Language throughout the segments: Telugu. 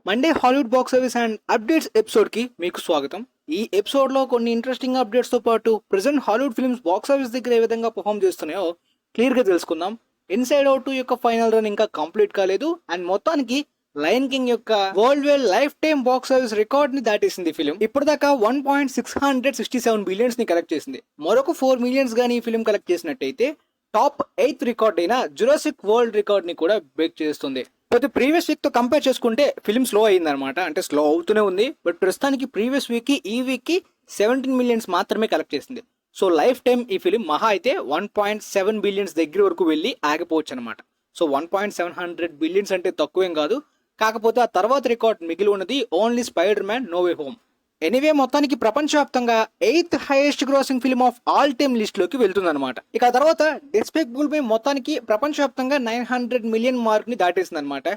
Monday Hollywood box office and updates episode కి మీకు స్వాగతం. ఈ ఎపిసోడ్ లో కొన్ని ఇంట్రెస్టింగ్ అప్డేట్స్ తో పాటు present Hollywood films box office దగ్గర ఏ విధంగా పర్ఫామ్ చేస్తున్నాయో క్లియర్ గా తెలుసుకుందాం. ఇన్సైడ్ అవుట్ యొక్క ఫైనల్ రన్ ఇంకా కంప్లీట్ కాలేదు అండ్ మొత్తానికి లయన్ కింగ్ యొక్క world wide life time box office record ని దాటేసింది ఫిలిం. ఇప్పటిదాకా 1.667 బిలియన్స్ ని కలెక్ట్ చేసింది. మరొక 4 మిలియన్స్ గానీ ఈ ఫిలిం కలెక్ట్ చేసినట్టయితే టాప్ 8th రికార్డ్ అయిన జురాసిక్ వరల్డ్ రికార్డ్ ని కూడా బ్రేక్ చేస్తుంది. అయితే ప్రీవియస్ వీక్ తో కంపేర్ చేసుకుంటే ఫిల్మ్ స్లో అయింది అనమాట. అంటే స్లో అవుతూనే ఉంది, బట్ ప్రస్తుతానికి ప్రీవియస్ వీక్ కి ఈ వీక్ కి 17 మిలియన్స్ మాత్రమే కలెక్ట్ చేసింది. సో లైఫ్ టైం ఈ ఫిలిం మహా అయితే 1.7 బిలియన్స్ దగ్గర వరకు వెళ్ళి ఆగిపోవచ్చు అనమాట. సో 1.700 బిలియన్స్ అంటే తక్కువేం కాదు. కాకపోతే ఆ తర్వాత రికార్డ్ మిగిలి ఉన్నది only Spider Man No Way Home. Anyway మొత్తానికి ప్రపంచవ్యాప్తంగా 8th highest grossing film of all time list లోకి వెళ్తుంది అనమాట. ఇక ఆ తర్వాత డెస్పెక్టబుల్ బై మొత్తానికి ప్రపంచవ్యాప్తంగా 900 మిలియన్ మార్క్ ని దాటేసింది అనమాట.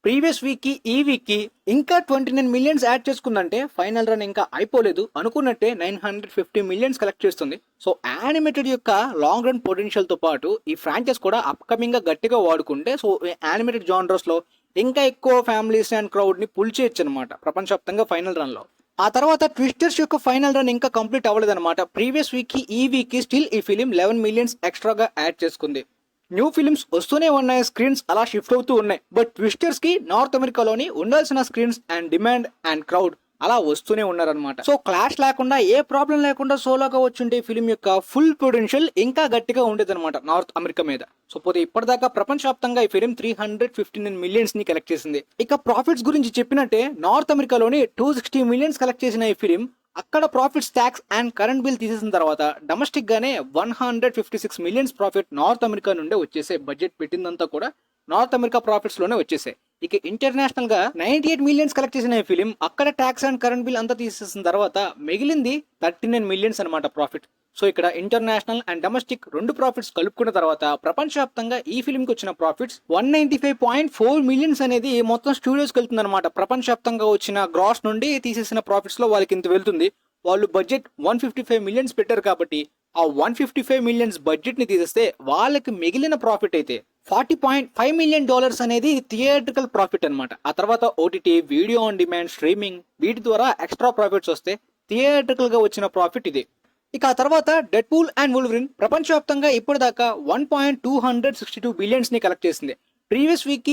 ప్రీవియస్ వీక్ కి ఈ వీక్ కి ఇంకా 29 మిలియన్స్ యాడ్ చేసుకుందంటే ఫైనల్ రన్ ఇంకా అయిపోలేదు. అనుకున్నట్టే 950 మిలియన్స్ కలెక్ట్ చేస్తుంది. సో యానిమేటెడ్ యొక్క లాంగ్ రన్ పొటెన్షియల్ తో పాటు ఈ ఫ్రాంచైజ్ కూడా అప్కమింగ్ గా గట్టిగా వాడుకుంటే సో యానిమేటెడ్ జానర్స్ లో ఇంకా ఎక్కువ ఫ్యామిలీస్ అండ్ క్రౌడ్ ని పుల్ చేయొచ్చు అనమాట ప్రపంచవ్యాప్తంగా ఫైనల్ రన్ లో. ఆ తర్వాత ట్విస్టర్స్ యొక్క ఫైనల్ రన్ ఇంకా కంప్లీట్ అవ్వలేదు అనమాట. ప్రీవియస్ వీక్ కి ఈ వీక్ కి స్టిల్ ఈ ఫిలిం 11 మిలియన్స్ ఎక్స్ట్రాగా యాడ్ చేసుకుంది. న్యూ ఫిలిమ్స్ వస్తూనే ఉన్నాయి, స్క్రీన్స్ అలా షిఫ్ట్ అవుతూ ఉన్నాయి. బట్ ట్విస్టర్స్ కి నార్త్ అమెరికాలోని ఉండాల్సిన screens and demand and crowd అలా వస్తూనే ఉన్నారనమాట. సో క్లాష్ లేకుండా ఏ ప్రాబ్లం లేకుండా సోలోగా వచ్చుంటే ఫిలిం యొక్క ఫుల్ పొటెన్షియల్ ఇంకా గట్టిగా ఉండేది అనమాట నార్త్ అమెరికా మీద. సో పోతే ఇప్పటిదాకా ప్రపంచవ్యాప్తంగా ఈ ఫిలిం 359 మిలియన్స్ ని కలెక్ట్ చేసింది. ఇక ప్రాఫిట్స్ గురించి చెప్పినట్టే నార్త్ అమెరికాలోని 260 మిలియన్స్ కలెక్ట్ చేసిన ఈ ఫిలిం అక్కడ profits tax and current bill తీసేసిన తర్వాత డొమెస్టిక్ గానే 156 మిలియన్స్ ప్రాఫిట్ నార్త్ అమెరికా నుండే వచ్చేసే. బడ్జెట్ పెట్టిందంతా కూడా నార్త్ అమెరికా ప్రాఫిట్స్ లోనే వచ్చేసాయి. ఇక ఇంటర్నేషనల్ గా 98 మిలియన్స్ కలెక్ట్ చేసిన ఈ ఫిలిం అక్కడ ట్యాక్స్ అండ్ కరెంట్ బిల్ అంతా తీసేసిన తర్వాత మిగిలింది 39 మిలియన్స్ అనమాట ప్రాఫిట్. సో ఇక్కడ ఇంటర్నేషనల్ అండ్ డొమెస్టిక్ రెండు ప్రాఫిట్స్ కలుపుకున్న తర్వాత ప్రపంచవ్యాప్తంగా ఈ ఫిల్మ్ కి వచ్చిన ప్రాఫిట్స్ 195.4 మిలియన్స్ అనేది మొత్తం స్టూడియోస్ కి వెళ్తుంది అనమాట. ప్రపంచవ్యాప్తంగా వచ్చిన గ్రాస్ నుండి తీసేసిన ప్రాఫిట్స్ లో వాళ్ళకి ఇంత వెళ్తుంది. వాళ్ళు బడ్జెట్ 155 మిలియన్స్ పెట్టారు కాబట్టి ఆ 155 మిలియన్స్ బడ్జెట్ ని తీసేస్తే వాళ్ళకి మిగిలిన ప్రాఫిట్ అయితే $40.5 మిలియన్ అనేది థియేట్రికల్ ప్రాఫిట్ అనమాట. ఆ తర్వాత OTT, video on demand, streaming వీటి ద్వారా ఎక్స్ట్రా ప్రాఫిట్స్ వస్తే థియేట్రికల్ గా వచ్చిన ప్రాఫిట్ ఇది. ఇక ఆ తర్వాత డెడ్ పూల్ అండ్ వుల్వరిన్ ప్రపంచవ్యాప్తంగా ఇప్పటిదాకా 1.262 బిలియన్స్ ని కలెక్ట్ చేసింది. ప్రీవియస్ వీక్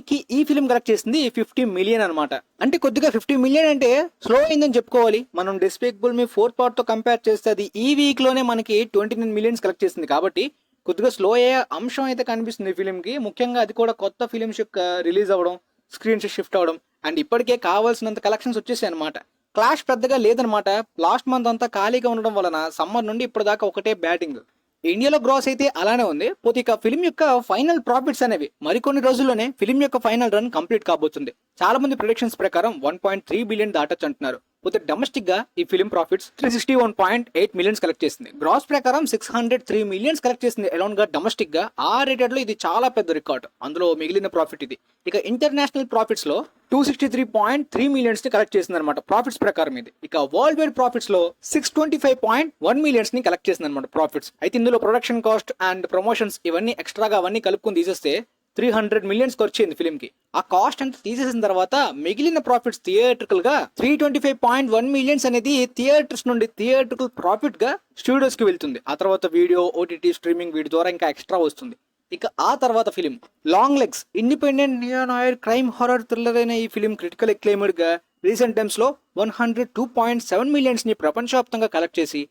కి ఈ ఫిల్మ్ కలెక్ట్ చేసింది 50 మిలియన్ అనమాట. అంటే కొద్దిగా 50 మిలియన్ అంటే స్లో అయిందని చెప్పుకోవాలి. మనం డిస్పెక్టబుల్ మీ 4th పార్ట్ తో కంపేర్ చేస్తే అది ఈ వీక్ లోనే మనకి 29 మిలియన్స్ కలెక్ట్ చేసింది కాబట్టి కొద్దిగా స్లో అయ్యే అంశం అయితే కనిపిస్తుంది ఫిలిం కి. ముఖ్యంగా అది కూడా కొత్త ఫిలిమ్స్ యొక్క రిలీజ్ అవ్వడం, స్క్రీన్స్ షిఫ్ట్ అవ్వడం అండ్ ఇప్పటికే కావాల్సినంత కలెక్షన్స్ వచ్చేసాయి అనమాట. క్లాష్ పెద్దగా లేదనమాట. లాస్ట్ మంత్ అంతా ఖాళీగా ఉండడం వలన సమ్మర్ నుండి ఇప్పటిదాకా ఒకటే బ్యాటింగ్. ఇండియాలో గ్రాస్ అయితే అలానే ఉంది. పోతే ఇక ఫిలిం యొక్క ఫైనల్ ప్రాఫిట్స్ అనేవి మరికొన్ని రోజుల్లోనే ఫిలిం యొక్క ఫైనల్ రన్ కంప్లీట్ కాబోతుంది. చాలా మంది ప్రొడిక్షన్స్ ప్రకారం 1.3 బిలియన్ దాటొచ్చు అంటున్నారు. పోతే డొమెస్టిక్ గా ఈ ఫిలిం ప్రాఫిట్స్ 361.8 మిలియన్స్ కలెక్ట్ చేసింది. గ్రాస్ ప్రకారం 603 మిలియన్స్ కలెక్ట్ చేసింది అలౌన్ గా డొమెస్టిక్ గా. ఆ రేటెడ్ లో ఇది చాలా పెద్ద రికార్డ్. అందులో మిగిలిన ప్రాఫిట్ ఇది. ఇక ఇంటర్నేషనల్ ప్రాఫిట్స్ లో 263.3 మిలియన్స్ ని కలెక్ట్ చేసింది అనమాట ప్రాఫిట్స్ ప్రకారం ఇది. ఇక వరల్డ్ వైడ్ ప్రాఫిట్స్ లో 625.1 మిలియన్స్ ని కలెక్ట్ చేసింది అనమాట ప్రాఫిట్స్. అయితే ఇందులో ప్రొడక్షన్ కాస్ట్ అండ్ ప్రమోషన్స్ ఇవన్నీ ఎక్స్ట్రాగా అవన్నీ కలుపుకొని తీసేస్తే 300 మిలియన్స్ వచ్చింది ఫిలిం కి. ఆ కాస్ట్ అంతా తీసేసిన తర్వాత మిగిలిన ప్రాఫిట్స్ థియేట్రికల్ గా 325.1 మిలియన్స్ అనేది థియేటర్స్ నుండి థియేట్రికల్ ప్రాఫిట్ గా స్టూడియోస్ కి వెళ్తుంది. ఆ తర్వాత వీడియో, ఓటీటీ, స్ట్రీమింగ్ వీటి ద్వారా ఇంకా ఎక్స్ట్రా వస్తుంది. ఇక ఆ తర్వాత film Longlegs independent neo noir crime horror thriller అయిన ఈ ఫిలిం క్రిటికల్ ఎక్లైమ్డ్ గా రీసెంట్ టైమ్స్ లో 102.7 మిలియన్స్ ని ప్రపంచవ్యాప్తంగా కలెక్ట్ చేసి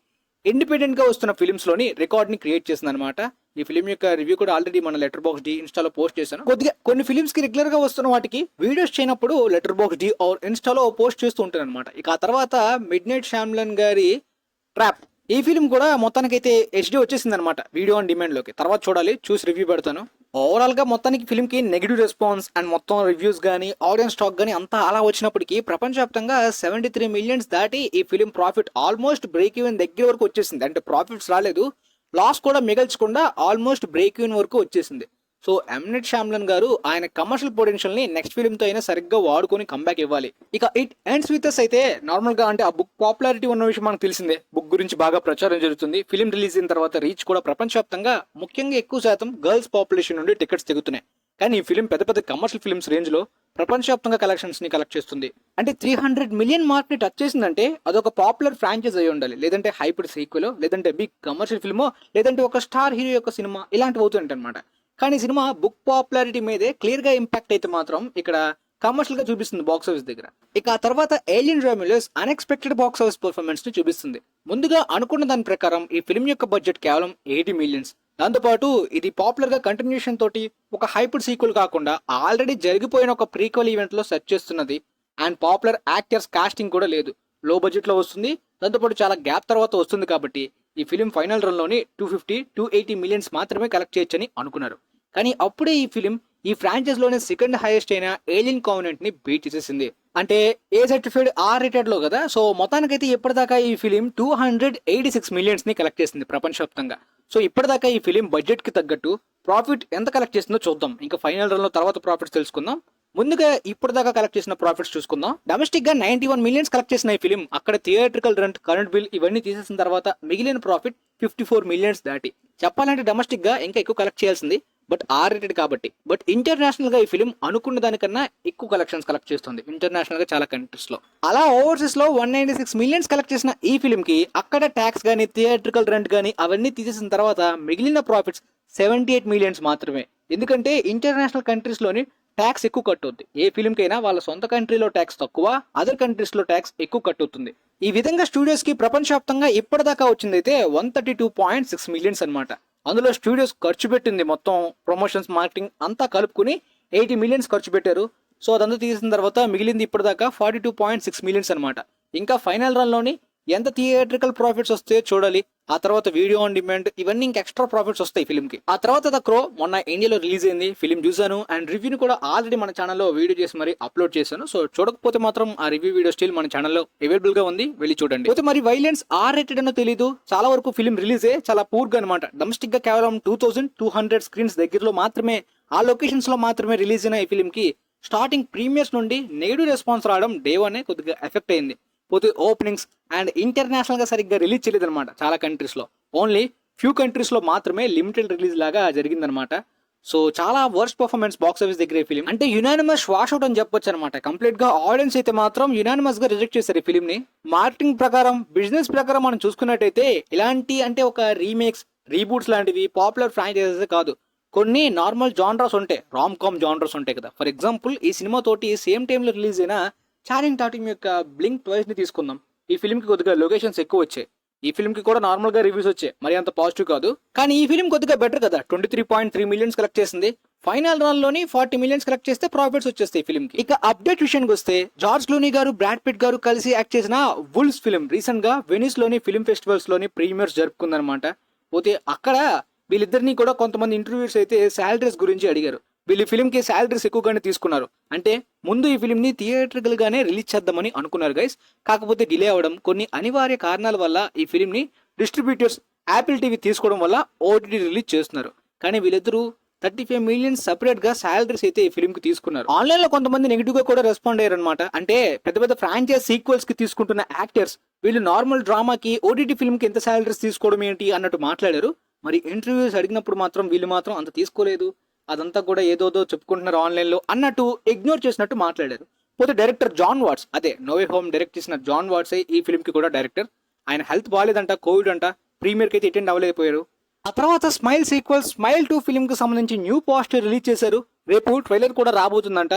ఇండిపెండెంట్ గా వస్తున్న ఫిలిమ్స్ లోని రికార్డ్ ని క్రియేట్ చేసింది అనమాట. ఈ ఫిలిం యొక్క రివ్యూ కూడా ఆల్రెడీ మన లెటర్ బాక్స్ డి ఇన్స్టాలో పోస్ట్ చేశాను. కొద్దిగా కొన్ని ఫిలిమ్స్ కి రెగ్యులర్ గా వస్తున్న వాటికి వీడియోస్ చేయనప్పుడు లెటర్ బాక్స్ డి ఆర్ ఇన్స్టాలో పోస్ట్ చేస్తూ ఉంటాను అనమాట. ఇక ఆ తర్వాత మిడ్ నైట్ శ్యామ్లన్ గారి ట్రాప్ ఈ ఫిలిం కూడా మొత్తానికైతే హెచ్డి వచ్చేసింది అనమాట వీడియో ఆన్ డిమాండ్ లోకి. తర్వాత చూడాలి, చూసి రివ్యూ పెడతాను. ఓవరాల్ గా మొత్తానికి ఫిలిం కి నెగిటివ్ రెస్పాన్స్ అండ్ మొత్తం రివ్యూస్ గానీ ఆడియన్స్ టాక్ గానీ అంతా అలా వచ్చినప్పటికీ ప్రపంచవ్యాప్తంగా 73 మిలియన్స్ దాటి ఈ film profit almost break even దగ్గర వరకు వచ్చేసింది. అంటే ప్రాఫిట్స్ రాలేదు, లాస్ కూడా మిగల్చకుండా ఆల్మోస్ట్ బ్రేక్ ఈవెన్ వరకు వచ్చేసింది. సో ఎమ్నెట్ శ్యామ్లన్ గారు ఆయన కమర్షియల్ పొటెన్షియల్ ని నెక్స్ట్ ఫిలిం తో అయినా సరిగ్గా వాడుకొని కంబ్యాక్ ఇవ్వాలి. ఇక ఇట్ ఎండ్స్ విత్ అస్ అయితే నార్మల్ గా అంటే ఆ బుక్ పాపులారిటీ ఉన్న విషయం మనకు తెలిసిందే. బుక్ గురించి బాగా ప్రచారం జరుగుతుంది. ఫిలిం రిలీజ్ అయిన తర్వాత రీచ్ కూడా ప్రపంచవ్యాప్తంగా ముఖ్యంగా ఎక్కువ శాతం గర్ల్స్ పాపులేషన్ నుండి టికెట్స్ తెగుతున్నాయి. కానీ ఈ ఫిలిం పెద్ద పెద్ద కమర్షియల్ ఫిల్మ్స్ రేంజ్ లో ప్రపంచవ్యాప్తంగా కలెక్షన్స్ ని కలెక్ట్ చేస్తుంది. అంటే 300 మిలియన్ మార్క్ ని టచ్ చేసిందంటే అదొక పాపులర్ ఫ్రాంచైజ్ అయి ఉండాలి, లేదంటే హైప్డ్ సీక్వెల్, లేదంటే బిగ్ కమర్షియల్ ఫిల్మో, లేదంటే ఒక స్టార్ హీరో యొక్క సినిమా ఇలాంటివి అవుతుంటాయి అనమాట. కానీ సినిమా బుక్ పాపులారిటీ మీదే క్లియర్ గా ఇంపాక్ట్ అయితే మాత్రం ఇక్కడ కమర్షియల్ గా చూపిస్తుంది బాక్స్ ఆఫీస్ దగ్గర. ఇక ఆ తర్వాత Alien Romulus unexpected box office performance ని చూపిస్తుంది. ముందుగా అనుకున్న దాని ప్రకారం ఈ ఫిల్మ్ యొక్క బడ్జెట్ కేవలం 80 మిలియన్స్. దాంతోపాటు ఇది పాపులర్ గా కంటిన్యూషన్ తోటి ఒక హైప్డ్ సీక్వెల్ కాకుండా ఆల్రెడీ జరిగిపోయిన ఒక ప్రీక్వెల్ ఈవెంట్ లో సెట్ చేస్తున్నది. అండ్ పాపులర్ యాక్టర్స్ కాస్టింగ్ కూడా లేదు, లో బడ్జెట్ లో వస్తుంది. దాంతోపాటు చాలా గ్యాప్ తర్వాత వస్తుంది కాబట్టి ఈ ఫిలిం ఫైనల్ రన్ లోని 250-280 మిలియన్స్ మాత్రమే కలెక్ట్ చేయొచ్చని అనుకున్నారు. కానీ అప్పుడే ఈ ఫిలిం ఈ ఫ్రాంచైజ్ లోనే సెకండ్ హైయెస్ట్ అయిన ఏలియన్ కావెనెంట్ ని బీట్ చేసేసింది. అంటే ఏ సర్టిఫైడ్ ఆర్ రేటెడ్ లో కదా. సో మొత్తానికైతే ఇప్పటిదాకా ఈ ఫిలిం 286 మిలియన్స్ ని కలెక్ట్ చేసింది ప్రపంచవ్యాప్తంగా. సో ఇప్పటిదాకా ఈ ఫిలిం బడ్జెట్ కి తగ్గట్టు ప్రాఫిట్ ఎంత కలెక్ట్ చేసిందో చూద్దాం. ఇంకా ఫైనల్ రన్ లో తర్వాత ప్రాఫిట్స్ తెలుసుకుందాం. ముందుగా ఇప్పటిదాకా కలెక్ట్ చేసిన ప్రాఫిట్స్ చూసుకుందాం. డొమెస్టిక్ గా 91 మిలియన్స్ కలెక్ట్ చేసిన ఈ ఫిలిం అక్కడ థియేట్రికల్ రెంట్, కరెంట్ బిల్ ఇవన్నీ తీసేసిన తర్వాత మిగిలిన ప్రాఫిట్ 54 మిలియన్స్ దాటి. చెప్పాలంటే డొమెస్టిక్ గా ఇంకా ఎక్కువ కలెక్ట్ చేయాల్సింది, బట్ ఆర్ రేటెడ్ కాబట్టి. బట్ ఇంటర్నేషనల్ గా ఈ ఫిలిం అనుకున్న దానికన్నా ఎక్కువ కలెక్షన్స్ కలెక్ట్ చేస్తుంది ఇంటర్నేషనల్ గా చాలా కంట్రీస్ లో. అలా ఓవర్సీస్ లో 196 మిలియన్స్ కలెక్ట్ చేసిన ఈ ఫిలిం కి అక్కడ ట్యాక్స్ గానీ, థియేట్రికల్ రెంట్ గానీ అవన్నీ తీసేసిన తర్వాత మిగిలిన ప్రాఫిట్స్ 78 మిలియన్స్ మాత్రమే. ఎందుకంటే ఇంటర్నేషనల్ కంట్రీస్ లోని ట్యాక్స్ ఎక్కువ కట్టుద్ది. ఏ ఫిలిం కైనా వాళ్ళ సొంత కంట్రీలో ట్యాక్స్ తక్కువ, అదర్ కంట్రీస్ లో ట్యాక్స్ ఎక్కువ కట్టుతుంది. ఈ విధంగా స్టూడియోస్ కి ప్రపంచవ్యాప్తంగా ఇప్పటిదాకా వచ్చిందైతే 132.6 మిలియన్స్ అనమాట. అందులో స్టూడియోస్ ఖర్చు పెట్టింది మొత్తం ప్రమోషన్స్, మార్కెటింగ్ అంతా కలుపుకుని 80 మిలియన్స్ ఖర్చు పెట్టారు. సో అదంతా తీసిన తర్వాత మిగిలింది ఇప్పటిదాకా 42.6 మిలియన్స్ అనమాట. ఇంకా ఫైనల్ రన్ లోని ఎంత థియేట్రికల్ ప్రాఫిట్స్ వస్తాయో చూడాలి. ఆ తర్వాత వీడియో ఆన్ డిమాండ్ ఇవన్నీ ఇంకా ఎక్స్ట్రా ప్రాఫిట్స్ వస్తాయి ఫిల్మ్ కి. ఆ తర్వాత ద క్రో మొన్న ఇండియాలో రిలీజ్ అయింది, ఫిల్మ్ చూసాను అండ్ రివ్యూని కూడా ఆల్రెడీ మన ఛానల్లో వీడియో చేసి మరి అప్లోడ్ చేశాను. సో చూడకపోతే మాత్రం ఆ రివ్యూ వీడియో స్టిల్ మన ఛానల్లో అవైలబుల్ గా ఉంది, వెళ్ళి చూడండి. అయితే మరి వైలెన్స్ ఆర్ రేటెడ్ అనో తెలియదు, చాలా వరకు ఫిల్మ్ రిలీజే చాలా పూర్ గా అనమాట. డొమెస్టిక్ గా కేవలం 2200 స్క్రీన్స్ దగ్గరలో మాత్రమే, ఆ లొకేషన్స్ లో మాత్రమే రిలీజ్ అయిన ఈ ఫిల్మ్ కి స్టార్టింగ్ ప్రీమియర్స్ నుండి నెగిటివ్ రెస్పాన్స్ రావడం డే వన్ కొద్దిగా ఎఫెక్ట్ అయింది. పోతే ఓపెనింగ్స్ అండ్ ఇంటర్నేషనల్ గా సరిగ్గా రిలీజ్ చేయలేదు అనమాట. చాలా కంట్రీస్ లో, ఓన్లీ ఫ్యూ కంట్రీస్ లో మాత్రమే లిమిటెడ్ రిలీజ్ లాగా జరిగిందనమాట. సో చాలా వర్స్ట్ పర్ఫార్మెన్స్ బాక్స్ ఆఫీస్ దగ్గర ఫిలిం అంటే యునానిమస్ వాష్ అవుట్ అని చెప్పొచ్చు అనమాట. కంప్లీట్ గా ఆడియన్స్ అయితే మాత్రం యునానిమస్ గా రిజెక్ట్ చేశారు ఈ ఫిలిం ని. మార్కెటింగ్ ప్రకారం, బిజినెస్ ప్రకారం మనం చూసుకున్నట్టయితే ఇలాంటి అంటే ఒక రీమేక్స్, రీబూట్స్ లాంటివి పాపులర్ ఫ్రాంచైజెస్ కాదు. కొన్ని నార్మల్ జానర్స్ ఉంటాయి, రామ్ కామ్ జానర్స్ ఉంటాయి కదా. ఫర్ ఎగ్జాంపుల్ ఈ సినిమా తోటి సేమ్ టైమ్ లో రిలీజ్ అయిన చార్లింగ్ టాటమ్ యొక్క బ్లింక్ ట్వైస్ ని తీసుకుందాం. ఈ ఫిల్మ్ కి కొద్దిగా లొకేషన్స్ ఎక్కువ వచ్చాయి. ఈ ఫిల్మ్ కి కూడా నార్మల్ గా రివ్యూస్ వచ్చాయి, మరి అంత పాజిటివ్ కాదు. కానీ ఈ ఫిల్మ్ కొద్దిగా బెటర్ కదా. 23.3 మిలియన్స్ కలెక్ట్ చేసింది. ఫైనల్ రన్ లోని 40 మిలియన్స్ కలెక్ట్ చేస్తే ప్రాఫిట్స్ వచ్చేస్తాయి ఈ ఫిల్మ్ కి. ఇక అప్డేట్ విషయానికి వస్తే జార్జ్ క్లూనీ గారు, బ్రాడ్ పిట్ గారు కలిసి యాక్ట్ చేసిన వుల్వ్స్ ఫిల్మ్ రీసెంట్ గా వెనిస్ లోని ఫిల్మ్ ఫెస్టివల్స్ లోని ప్రీమియర్స్ జరుపుకుందనమాట. పోతే అక్కడ వీళ్ళిద్దరిని కూడా కొంతమంది ఇంటర్వ్యూస్ అయితే శాలరీస్ గురించి అడిగారు. వీళ్ళు ఈ ఫిల్మ్ కి శాలరీస్ ఎక్కువగానే తీసుకున్నారు. అంటే ముందు ఈ ఫిల్మ్ ని థియేట్రికల్ గానే రిలీజ్ చేద్దామని అనుకున్నారు గైస్. కాకపోతే డిలే అవడం, కొన్ని అనివార్య కారణాల వల్ల ఈ ఫిల్మ్ ని డిస్ట్రిబ్యూటర్స్ యాపిల్ టీవీ తీసుకోవడం వల్ల ఓటీటీ రిలీజ్ చేస్తున్నారు. కానీ వీళ్ళిద్దరూ 35 మిలియన్స్ సెపరేట్ గా శాలరీస్ అయితే ఈ ఫిల్మ్ కి తీసుకున్నారు. ఆన్లైన్ లో కొంతమంది నెగిటివ్ గా కూడా రెస్పాండ్ అయ్యారు అనమాట. అంటే పెద్ద పెద్ద ఫ్రాంచైజ్ సీక్వెల్స్ కి తీసుకుంటున్న యాక్టర్స్ వీళ్ళు నార్మల్ డ్రామాకి ఓటీటీ ఫిల్మ్ కి ఎంత శాలరీస్ తీసుకోవడం ఏంటి అన్నట్టు మాట్లాడారు. మరి ఇంటర్వ్యూస్ అడిగినప్పుడు మాత్రం వీళ్ళు మాత్రం అంత తీసుకోలేదు, అదంతా కూడా ఏదోదో చెప్పుకుంటున్నారు ఆన్లైన్ లో అన్నట్టు ఇగ్నోర్ చేసినట్టు మాట్లాడారు. పోతే డైరెక్టర్ జాన్ వాట్స్, అదే నోవే హోమ్ డైరెక్ట్ చేసిన జాన్ వాట్స్ ఈ ఫిల్మ్ కి కూడా డైరెక్టర్. ఆయన హెల్త్ బాగాలేదంట, కోవిడ్ అంట, ప్రీమియర్ కి అయితే అటెండ్ అవ్వలేకపోయారు. ఆ తర్వాత స్మైల్ సీక్వెల్ స్మైల్ 2 ఫిల్మ్ కి సంబంధించి న్యూ పోస్టర్ రిలీజ్ చేశారు. రేపు ట్రైలర్ కూడా రాబోతుందంట.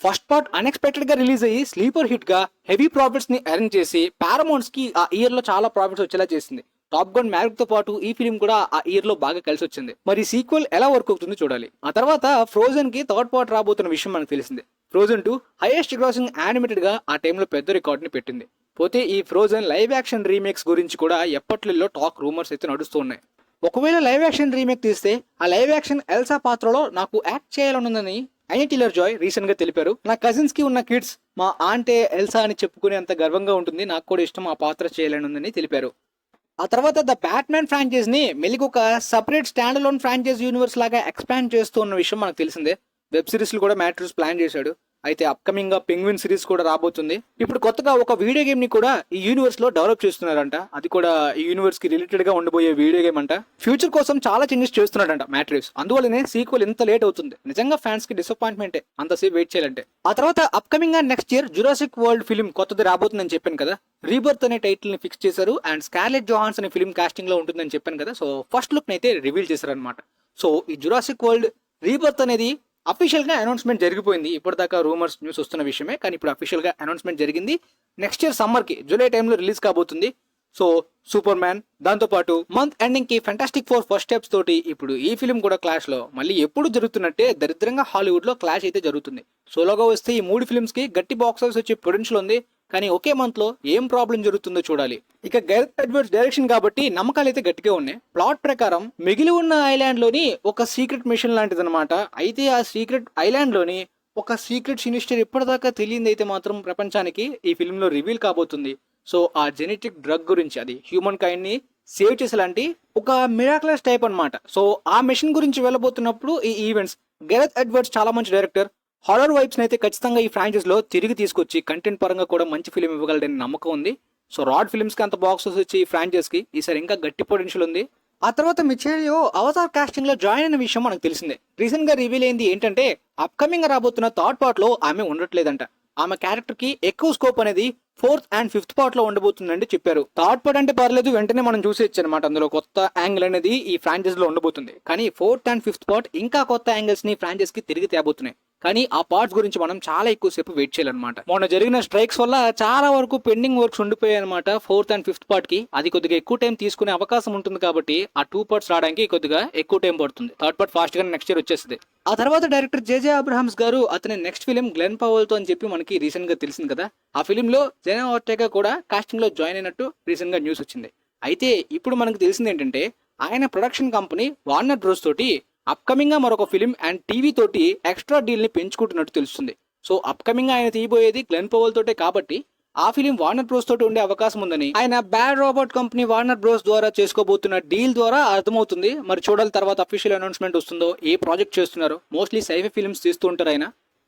ఫస్ట్ పార్ట్ అన్ఎక్స్పెక్టెడ్ గా రిలీజ్ అయ్యి స్లీపర్ హిట్ గా హెవీ ప్రాఫిట్స్ ని ఎర్న్ చేసి పారమౌంట్స్ కి ఆ ఇయర్ లో చాలా ప్రాఫిట్స్ వచ్చేలా చేసింది. టాప్ గన్ మ్యారిక్ తో పాటు ఈ ఫిలిం కూడా ఆ ఇయర్ లో బాగా కలిసి వచ్చింది. మరి సీక్వెల్ ఎలా వర్క్ అవుతుందో చూడాలి. ఆ తర్వాత ఫ్రోజన్ కి థర్డ్ పార్ట్ రాబోతున్న విషయం మనకు తెలిసిందే. ఫ్రోజన్ 2 హైయెస్ట్ గ్రాసింగ్ యానిమేటెడ్ గా ఆ టైంలో పెద్ద రికార్డ్ ని పెట్టింది. పోతే ఈ ఫ్రోజన్ లైవ్ యాక్షన్ రీమేక్స్ గురించి కూడా ఎప్పట్లో టాక్ రూమర్స్ అయితే నడుస్తూ ఉన్నాయి. ఒకవేళ లైవ్ యాక్షన్ రీమేక్ తీస్తే ఆ లైవ్ యాక్షన్ ఎల్సా పాత్రలో నాకు యాక్ట్ చేయాలనుందని అనీ టిల్లర్ జాయ్ రీసెంట్ గా తెలిపారు. నా కజిన్స్ కి ఉన్న కిడ్స్ మా ఆంటే ఎల్సా అని చెప్పుకునే అంత గర్వంగా ఉంటుంది, నాకు కూడా ఇష్టం ఆ పాత్ర చేయాలనుందని తెలిపారు. ఆ తర్వాత ద బ్యాట్మ్యాన్ ఫ్రాంచైజ్ ని మెల్లికి ఒక separate stand alone franchise universe లాగా ఎక్స్పాండ్ చేస్తూ ఉన్న విషయం మనకు తెలిసిందే. వెబ్ సిరీస్ కూడా మ్యాట్రూస్ ప్లాన్ చేశాడు. అయితే అప్కమింగ్ గా పెంగ్విన్ సిరీస్ కూడా రాబోతుంది. ఇప్పుడు కొత్తగా ఒక వీడియో గేమ్ ని కూడా ఈ యూనివర్స్ లో డెవలప్ చేస్తున్నారంట. అది కూడా ఈ యూనివర్స్ కి రిలేటెడ్ గా ఉండబోయే వీడియో గేమ్ అంట. ఫ్యూచర్ కోసం చాలా చేంజెస్ చేస్తున్నాడంట మ్యాట్ రీవ్స్. అందువల్లనే సీక్వెల్ ఇంత లేట్ అవుతుంది. నిజంగా ఫ్యాన్స్ కి డిసప్పాయింట్మెంటే అంతసేపు వెయిట్ చేయాలంటే. ఆ తర్వాత అప్కమింగ్ గా next year Jurassic world film కొత్తది రాబోతుందని చెప్పాను కదా. రీబర్త్ అనే టైటిల్ ని ఫిక్స్ చేశారు అండ్ స్కార్లెట్ జోహాన్స్ అనే ఫిల్మ్ కాస్టింగ్ లో ఉంటుందని చెప్పాను కదా. సో ఫస్ట్ లుక్ అయితే రివీల్ చేశారనమాట. సో ఈ జురాసిక్ వరల్డ్ రీబర్త్ అనేది అఫీషియల్ గా అనౌన్స్మెంట్ జరిగిపోయింది. ఇప్పటిదాకా రూమర్స్ న్యూస్ వస్తున్న విషయమే, కానీ ఇప్పుడు అఫీషియల్ గా అనౌన్స్మెంట్ జరిగింది. నెక్స్ట్ ఇయర్ సమ్మర్ కి జూలై టైంలో రిలీజ్ కాబోతుంది. సో సూపర్ మ్యాన్, దాంతో పాటు మంత్ ఎండింగ్ కి ఫెంటాస్టిక్ ఫోర్ ఫస్ట్ స్టెప్స్ తోటి ఇప్పుడు ఈ ఫిల్మ్ కూడా క్లాష్ లో మళ్ళీ ఎప్పుడు జరుగుతున్నట్టే దరిద్రంగా హాలీవుడ్ లో క్లాష్ అయితే జరుగుతుంది. సోలోగా వస్తే ఈ 3 ఫిల్మ్స్ కి గట్టి బాక్స్ ఆఫీస్ వచ్చే పొటెన్షియల్ ఉంది. కానీ ఒకే మంత్ లో ఏం ప్రాబ్లం జరుగుతుందో చూడాలి. ఇక గెరెత్ ఎడ్వర్డ్స్ డైరెక్షన్ కాబట్టి నమ్మకాలు అయితే గట్టిగా ఉన్నాయి. ప్లాట్ ప్రకారం మిగిలి ఉన్న ఐలాండ్ లోని ఒక సీక్రెట్ మిషన్ లాంటిది అనమాట. అయితే ఆ సీక్రెట్ ఐలాండ్ లోని ఒక సీక్రెట్ సినిస్టర్ ఇప్పటిదాకా తెలియదు అయితే మాత్రం ప్రపంచానికి ఈ ఫిల్మ్ లో రివీల్ కాబోతుంది. సో ఆ జెనెటిక్ డ్రగ్ గురించి, అది హ్యూమన్ కైండ్ ని సేవ్ చేసేలాంటి ఒక మిరాక్లస్ టైప్ అనమాట. సో ఆ మిషన్ గురించి వెళ్ళబోతున్నప్పుడు ఈ ఈవెంట్స్, గెరెత్ ఎడ్వర్డ్స్ చాలా మంచి డైరెక్టర్. హారర్ వైబ్స్ అయితే ఖచ్చితంగా ఈ ఫ్రాంచైజ్ లో తిరిగి తీసుకొచ్చి కంటెంట్ పరంగా కూడా మంచి ఫిల్మ్ ఇవ్వగలడని నమ్మకం ఉంది. సో రాడ్ ఫిల్మ్స్ కి అంత బాక్స్ వచ్చి ఈ ఫ్రాంచైజ్ కి ఈసారి ఇంకా గట్టి పొటెన్షియల్ ఉంది. ఆ తర్వాత మిచెలియో అవతార్ కాస్టింగ్ లో జాయిన్ అయిన విషయం మనకు తెలిసిందే. రీసెంట్ గా రివీల్ అయింది ఏంటంటే అప్కమింగ్ రాబోతున్న థర్డ్ పార్ట్ లో ఆమె ఉండట్లేదంట. ఆమె క్యారెక్టర్ కి ఎక్కువ స్కోప్ అనేది 4th and 5th పార్ట్ లో ఉండబోతుందండి చెప్పారు. థర్డ్ పార్ట్ అంటే పర్లేదు, వెంటనే మనం చూసేయచ్చు అనమాట. అందులో కొత్త యాంగిల్ అనేది ఈ ఫ్రాంచైజ్ లో ఉండబోతుంది. కానీ 4th and 5th పార్ట్ ఇంకా కొత్త యాంగిల్స్ ని ఫ్రాంచైజ్ కి తిరిగి తేబోతున్నాయి. కానీ ఆ పార్ట్స్ గురించి మనం చాలా ఎక్కువసేపు వెయిట్ చేయాలన్నమాట. మొన్న జరిగిన స్ట్రైక్స్ వల్ల చాలా వరకు పెండింగ్ వర్క్స్ ఉండిపోయాయి అనమాట 4th and 5th పార్ట్ కి. అది కొద్దిగా ఎక్కువ టైం తీసుకునే అవకాశం ఉంటుంది కాబట్టి ఆ 2 పార్ట్స్ రావడానికి కొద్దిగా ఎక్కువ టైం పడుతుంది. థర్డ్ పార్ట్ ఫాస్ట్ గా నెక్స్ట్ ఇయర్ వచ్చేస్తుంది. ఆ తర్వాత డైరెక్టర్ జేజే అబ్రహామ్స్ గారు అతని నెక్స్ట్ ఫిలిం గ్లెన్ పవల్ తో అని చెప్పి మనకి రీసెంట్ గా తెలిసింది కదా. ఆ ఫిలిం లో జెనా ఆర్టెగా కూడా కాస్టింగ్ లో జాయిన్ అయినట్టు రీసెంట్ గా న్యూస్ వచ్చింది. అయితే ఇప్పుడు మనకు తెలిసింది ఏంటంటే ఆయన ప్రొడక్షన్ కంపెనీ వార్నర్ బ్రోస్ తోటి అప్కమింగ్ గా మరొక ఫిలిం అండ్ టీవీ తోటి ఎక్స్ట్రా డీల్ ని పెంచుకుంటున్నట్టు తెలుస్తుంది. సో అప్కమింగ్ ఆయన తీయబోయేది గ్లెన్ పవల్ తోటే కాబట్టి ఆ ఫిలిం వార్నర్ బ్రోస్ తోటి ఉండే అవకాశం ఉందని ఆయన bad Robert company Warner bros ద్వారా చేసుకోబోతున్న డీల్ ద్వారా అర్థమవుతుంది. మరి చూడాలి తర్వాత అఫీషియల్ అనౌన్స్మెంట్ వస్తుందో, ఏ ప్రాజెక్ట్ చేస్తున్నారో. మోస్ట్లీ సైఫై ఫిల్మ్స్ తీస్తూ ఉంటారు ఆయన.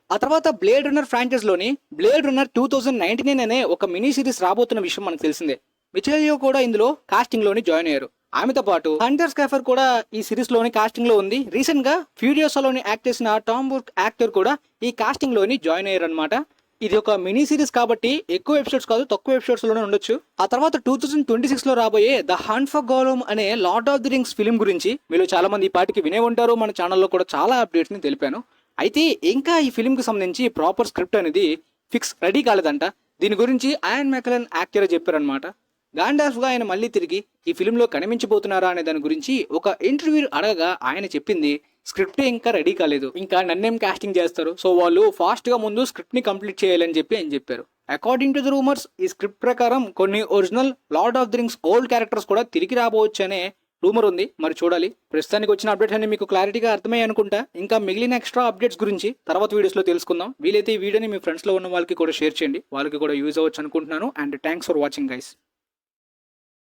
ఆ తర్వాత బ్లేడ్ రన్నర్ ఫ్రాంచైజ్ లోని బ్లేడ్ రన్నర్ 2099 అనే ఒక మినీ సిరీస్ రాబోతున్న విషయం మనకు తెలిసిందే. మిచెలియో కూడా ఇందులో కాస్టింగ్ లోని జాయిన్ అయ్యారు. ఆమెతో పాటు హంటర్ స్కాఫర్ కూడా ఈ సిరీస్ లోని కాస్టింగ్ లో ఉంది. రీసెంట్ గా ఫ్యూరియోసాలోని యాక్ట్ చేసిన టామ్ బుర్క్ యాక్టర్ కూడా ఈ కాస్టింగ్ లోని జాయిన్ అయ్యారు అనమాట. ఇది ఒక మినీ సిరీస్ కాబట్టి ఎక్కువ ఎపిసోడ్స్ కాదు, తక్కువ ఎపిసోడ్స్ లోనే ఉండొచ్చు. ఆ తర్వాత 2026 లో రాబోయే ద హంట్ ఫర్ గోలమ్ అనే lord of the rings film గురించి మీరు చాలా మంది ఈ పాటికి వినే ఉంటారు. మన ఛానల్లో కూడా చాలా అప్డేట్స్ ని తెలిపాను. అయితే ఇంకా ఈ ఫిలిం కి సంబంధించి ప్రాపర్ స్క్రిప్ట్ అనేది ఫిక్స్ రెడీ కాలేదంట. దీని గురించి ఆయన్ మెకలన్ యాక్టర్ చెప్పారనమాట. గాండాల్ఫ్ గా ఆయన మళ్ళీ తిరిగి ఈ ఫిలింలో కనిపించబోతున్నారా అనే దాని గురించి ఒక ఇంటర్వ్యూ అడగగా ఆయన చెప్పింది స్క్రిప్ట్ ఇంకా రెడీ కాలేదు, ఇంకా నన్నేం కాస్టింగ్ చేస్తారు, సో వాళ్ళు ఫాస్ట్ గా ముందు స్క్రిప్ట్ ని కంప్లీట్ చేయాలని చెప్పి ఆయన చెప్పారు. అకార్డింగ్ టు ద రూమర్స్ ఈ స్క్రిప్ట్ ప్రకారం కొన్ని original lord of the rings old characters కూడా తిరిగి రాబోవచ్చు అనే రూమర్ ఉంది. మరి చూడాలి. ప్రస్తుతానికి వచ్చిన అప్డేట్స్ అన్ని మీకు క్లారిటీగా అర్థమయ్యాయి అనుకుంటా. ఇంకా మిగిలిన ఎక్స్ట్రా అప్డేట్స్ గురించి తర్వాత వీడియోస్ లో తెలుసుకుందాం. వీలైతే ఈ వీడియోని మీ ఫ్రెండ్స్ లో ఉన్న వాళ్ళకి కూడా షేర్ చేయండి, వాళ్ళకి కూడా యూజ్ అవ్వచ్చు అనుకుంటున్నాను. And thanks for watching guys.